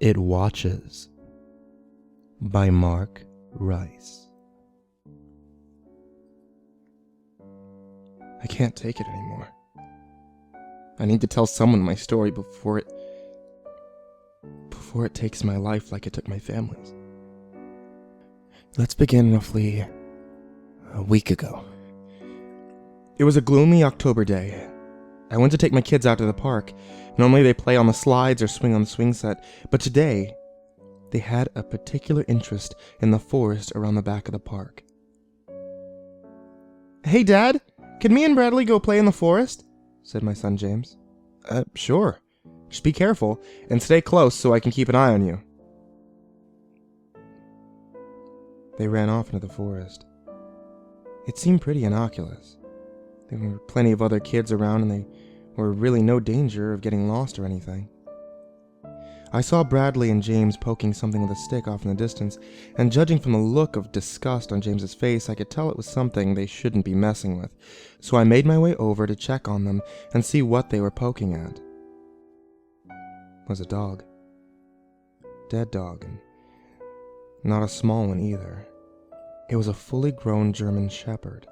It Watches by Marc Rice. I can't take it anymore. I need to tell someone my story before it takes my life like it took my family's. Let's begin roughly a week ago. It was a gloomy October day. I went to take my kids out to the park. Normally they play on the slides or swing on the swing set, but today they had a particular interest in the forest around the back of the park. "Hey Dad, can me and Bradley go play in the forest?" said my son James. Sure. Just be careful and stay close so I can keep an eye on you." They ran off into the forest. It seemed pretty innocuous. There were plenty of other kids around and they were really no danger of getting lost or anything. I saw Bradley and James poking something with a stick off in the distance, and judging from the look of disgust on James's face, I could tell it was something they shouldn't be messing with. So I made my way over to check on them and see what they were poking at. It was a dog. Dead dog, and not a small one either. It was a fully grown German Shepherd.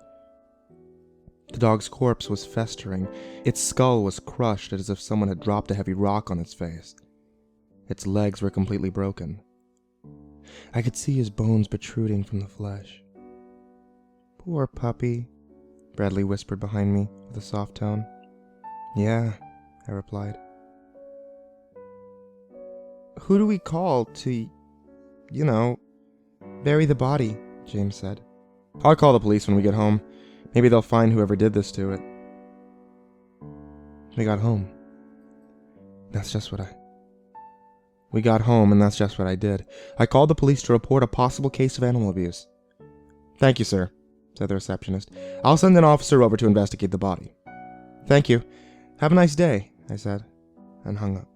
The dog's corpse was festering. Its skull was crushed as if someone had dropped a heavy rock on its face. Its legs were completely broken. I could see his bones protruding from the flesh. "Poor puppy," Bradley whispered behind me with a soft tone. "Yeah," I replied. "Who do we call to, bury the body?" James said. "I'll call the police when we get home. Maybe they'll find whoever did this to it." We got home. We got home, and that's just what I did. I called the police to report a possible case of animal abuse. "Thank you, sir," said the receptionist. "I'll send an officer over to investigate the body." "Thank you. Have a nice day," I said, and hung up.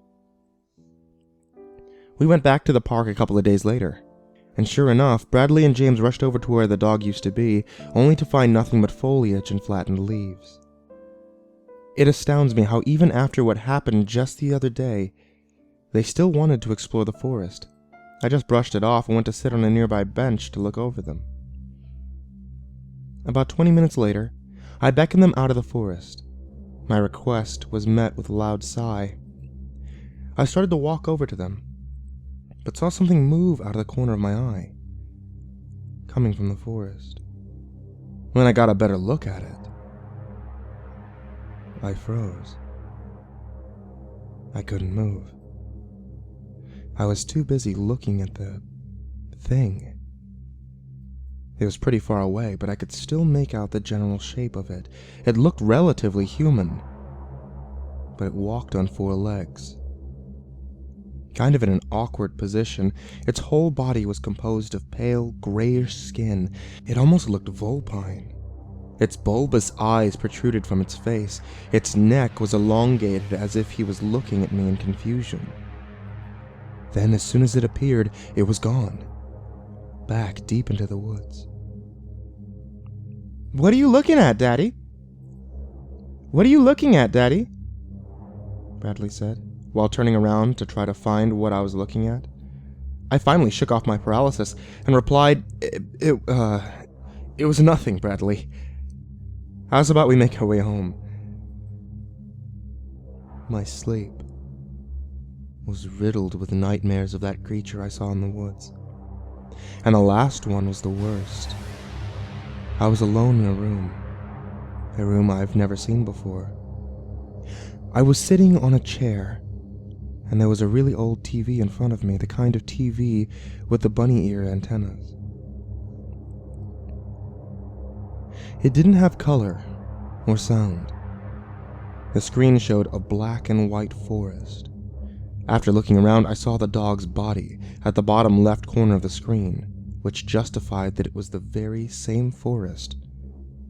We went back to the park a couple of days later, and sure enough, Bradley and James rushed over to where the dog used to be, only to find nothing but foliage and flattened leaves. It astounds me how even after what happened just the other day, they still wanted to explore the forest. I just brushed it off and went to sit on a nearby bench to look over them. About 20 minutes later, I beckoned them out of the forest. My request was met with a loud sigh. I started to walk over to them, but saw something move out of the corner of my eye, coming from the forest. When I got a better look at it, I froze. I couldn't move. I was too busy looking at the thing. It was pretty far away, but I could still make out the general shape of it. It looked relatively human, but it walked on 4 legs. Kind of in an awkward position. Its whole body was composed of pale, grayish skin. It almost looked vulpine. Its bulbous eyes protruded from its face. Its neck was elongated as if he was looking at me in confusion. Then, as soon as it appeared, it was gone, back deep into the woods. "What are you looking at, Daddy? What are you looking at, Daddy?" Bradley said, while turning around to try to find what I was looking at. I finally shook off my paralysis and replied, It was nothing, Bradley. How's about we make our way home?" My sleep was riddled with nightmares of that creature I saw in the woods. And the last one was the worst. I was alone in a room I've never seen before. I was sitting on a chair, and there was a really old TV in front of me, the kind of TV with the bunny ear antennas. It didn't have color or sound. The screen showed a black and white forest. After looking around, I saw the dog's body at the bottom left corner of the screen, which justified that it was the very same forest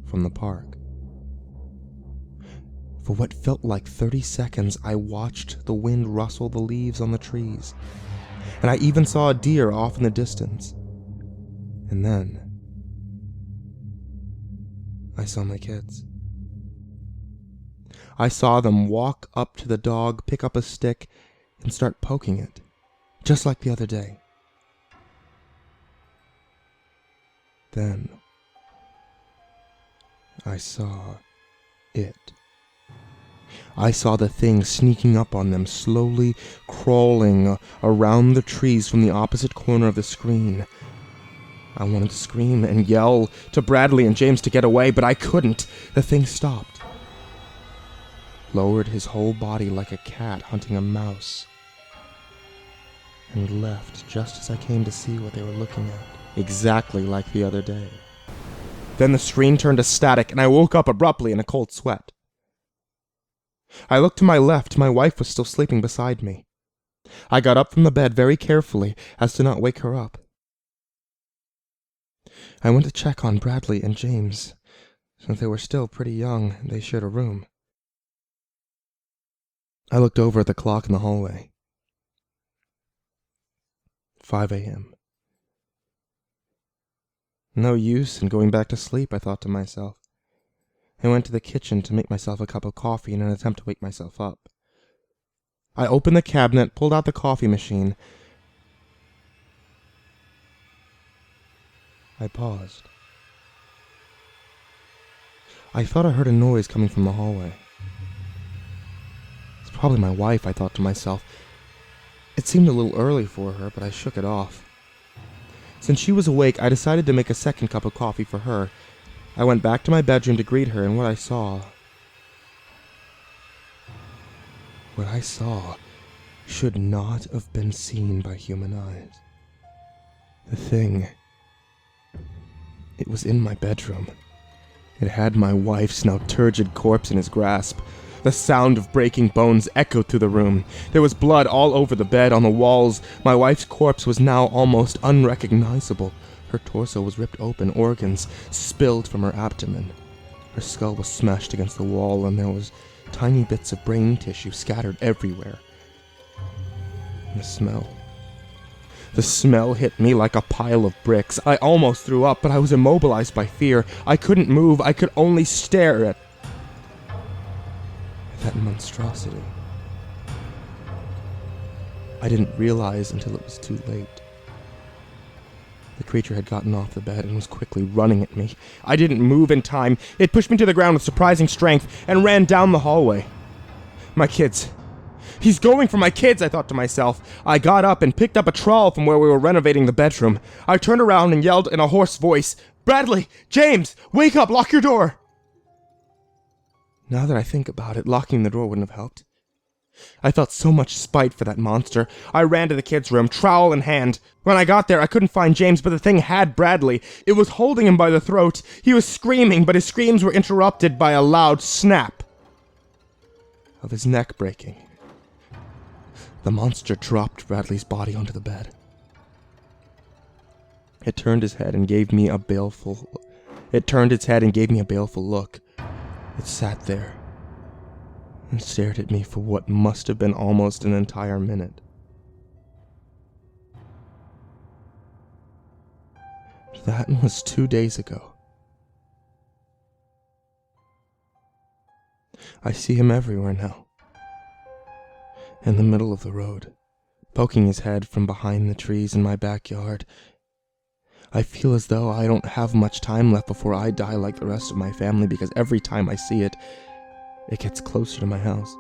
from the park. For what felt like 30 seconds, I watched the wind rustle the leaves on the trees, and I even saw a deer off in the distance. And then I saw my kids. I saw them walk up to the dog, pick up a stick, and start poking it, just like the other day. Then I saw it. I saw the thing sneaking up on them, slowly crawling around the trees from the opposite corner of the screen. I wanted to scream and yell to Bradley and James to get away, but I couldn't. The thing stopped, lowered his whole body like a cat hunting a mouse, and left just as I came to see what they were looking at, exactly like the other day. Then the screen turned to static, and I woke up abruptly in a cold sweat. I looked to my left. My wife was still sleeping beside me. I got up from the bed very carefully as to not wake her up. I went to check on Bradley and James. Since they were still pretty young, they shared a room. I looked over at the clock in the hallway. 5 a.m. No use in going back to sleep, I thought to myself. I went to the kitchen to make myself a cup of coffee in an attempt to wake myself up. I opened the cabinet, pulled out the coffee machine. I paused. I thought I heard a noise coming from the hallway. It's probably my wife, I thought to myself. It seemed a little early for her, but I shook it off. Since she was awake, I decided to make a second cup of coffee for her. I went back to my bedroom to greet her, and what I saw should not have been seen by human eyes. The thing, it was in my bedroom. It had my wife's now turgid corpse in his grasp. The sound of breaking bones echoed through the room. There was blood all over the bed, on the walls. My wife's corpse was now almost unrecognizable. Her torso was ripped open, organs spilled from her abdomen. Her skull was smashed against the wall, and there was tiny bits of brain tissue scattered everywhere. And the smell hit me like a pile of bricks. I almost threw up, but I was immobilized by fear. I couldn't move. I could only stare at that monstrosity. I didn't realize until it was too late. The creature had gotten off the bed and was quickly running at me. I didn't move in time. It pushed me to the ground with surprising strength and ran down the hallway. My kids. He's going for my kids, I thought to myself. I got up and picked up a trowel from where we were renovating the bedroom. I turned around and yelled in a hoarse voice, "Bradley! James! Wake up! Lock your door!" Now that I think about it, locking the door wouldn't have helped. I felt so much spite for that monster. I ran to the kids' room, trowel in hand. When I got there, I couldn't find James, but the thing had Bradley. It was holding him by the throat. He was screaming, but his screams were interrupted by a loud snap of his neck breaking. The monster dropped Bradley's body onto the bed. It turned its head and gave me a baleful look. It sat there and stared at me for what must have been almost an entire minute. That was 2 days ago. I see him everywhere now. In the middle of the road, poking his head from behind the trees in my backyard. I feel as though I don't have much time left before I die like the rest of my family, because every time I see it, it gets closer to my house.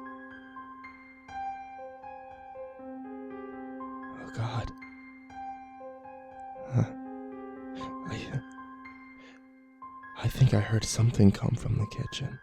Oh God. I think I heard something come from the kitchen.